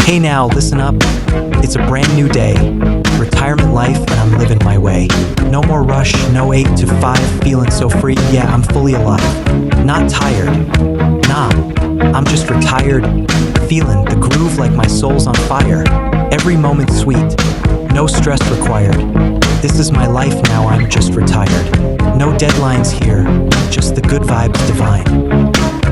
Hey now, listen up. It's a brand new day. Retirement life, and I'm living my way. No more rush, no 8 to 5, feeling so free. Yeah, I'm fully alive. Not tired. Nah, I'm just retired. Feeling the groove like my soul's on fire. Every moment sweet. No stress required. This is my life now, I'm just retired. No deadlines here, just the good vibes divine.